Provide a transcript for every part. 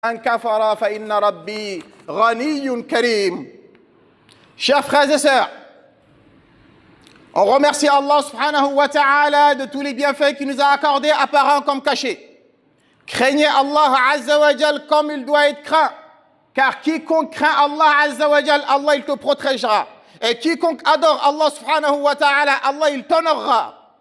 Man kafara fa inna rabbi ghaniyyun karim. Chers frères et sœurs, on remercie Allah subhanahu wa ta'ala de tous les bienfaits qu'il nous a accordés, apparents comme cachés. Craignez Allah azza wa jal comme il doit être craint, car quiconque craint Allah azza wa jal, Allah il te protégera. Et quiconque adore Allah subhanahu wa ta'ala, Allah il t'honorera.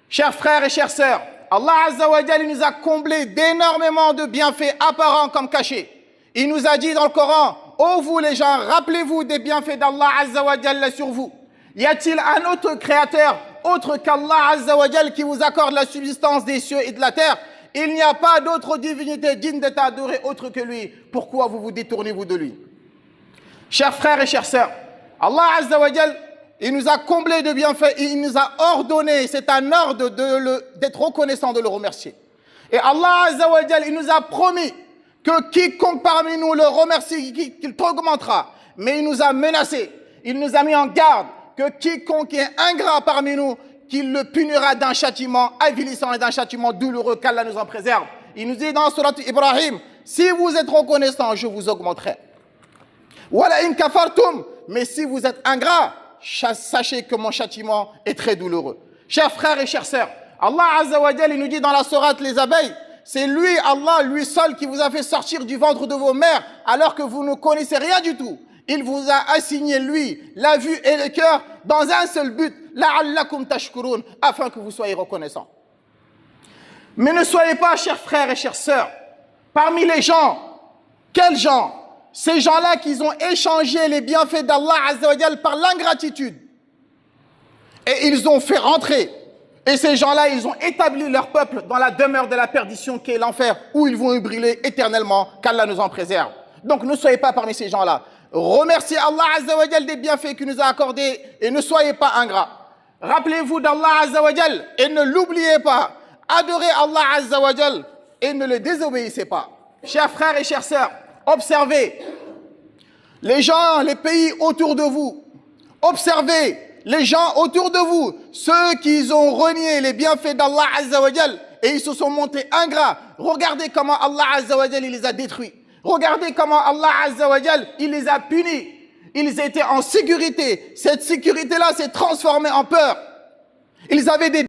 Chers frères et chères sœurs, Allah azza wa jal, il nous a comblés d'énormément de bienfaits apparents comme cachés. Il nous a dit dans le Coran: ô vous les gens, rappelez-vous des bienfaits d'Allah azza wa jal sur vous. Y a-t-il un autre créateur autre qu'Allah azza wa jal qui vous accorde la subsistance des cieux et de la terre? Il n'y a pas d'autre divinité digne d'être adorée autre que lui. Pourquoi vous vous détournez-vous de lui? Chers frères et chères sœurs, Allah azza wa jal, il nous a comblés de bienfaits, il nous a ordonné, c'est un ordre d'être reconnaissant, de le remercier. Et Allah azza wa jal, il nous a promis que quiconque parmi nous le remercie, qu'il t'augmentera. Mais il nous a menacé, il nous a mis en garde que quiconque est ingrat parmi nous, qu'il le punira d'un châtiment avilissant et d'un châtiment douloureux, qu'Allah nous en préserve. Il nous dit dans Surat Ibrahim: si vous êtes reconnaissant, je vous augmenterai. Wala in kafartum, mais si vous êtes ingrat, sachez que mon châtiment est très douloureux. Chers frères et chères sœurs, Allah azza wa jal, il nous dit dans la sourate les abeilles: c'est lui, Allah, lui seul, qui vous a fait sortir du ventre de vos mères alors que vous ne connaissez rien du tout. Il vous a assigné, lui, la vue et le cœur dans un seul but, la'allakum tashkurun, afin que vous soyez reconnaissants. Mais ne soyez pas, chers frères et chères sœurs, parmi les gens. Quels gens? Ces gens-là qui ont échangé les bienfaits d'Allah azza wa jal par l'ingratitude. Et ils ont fait rentrer. Et ces gens-là, ils ont établi leur peuple dans la demeure de la perdition qui est l'enfer, où ils vont y brûler éternellement, qu'Allah nous en préserve. Donc ne soyez pas parmi ces gens-là. Remerciez Allah azza wa jal des bienfaits qu'il nous a accordés et ne soyez pas ingrats. Rappelez-vous d'Allah azza wa jal et ne l'oubliez pas. Adorez Allah azza wa jal et ne le désobéissez pas. Chers frères et chères sœurs, observez les gens, les pays autour de vous. Observez les gens autour de vous, ceux qui ont renié les bienfaits d'Allah azza wa jal et ils se sont montrés ingrats. Regardez comment Allah azza wa jal il les a détruits. Regardez comment Allah azza wa jal il les a punis. Ils étaient en sécurité. Cette sécurité-là s'est transformée en peur. Ils avaient des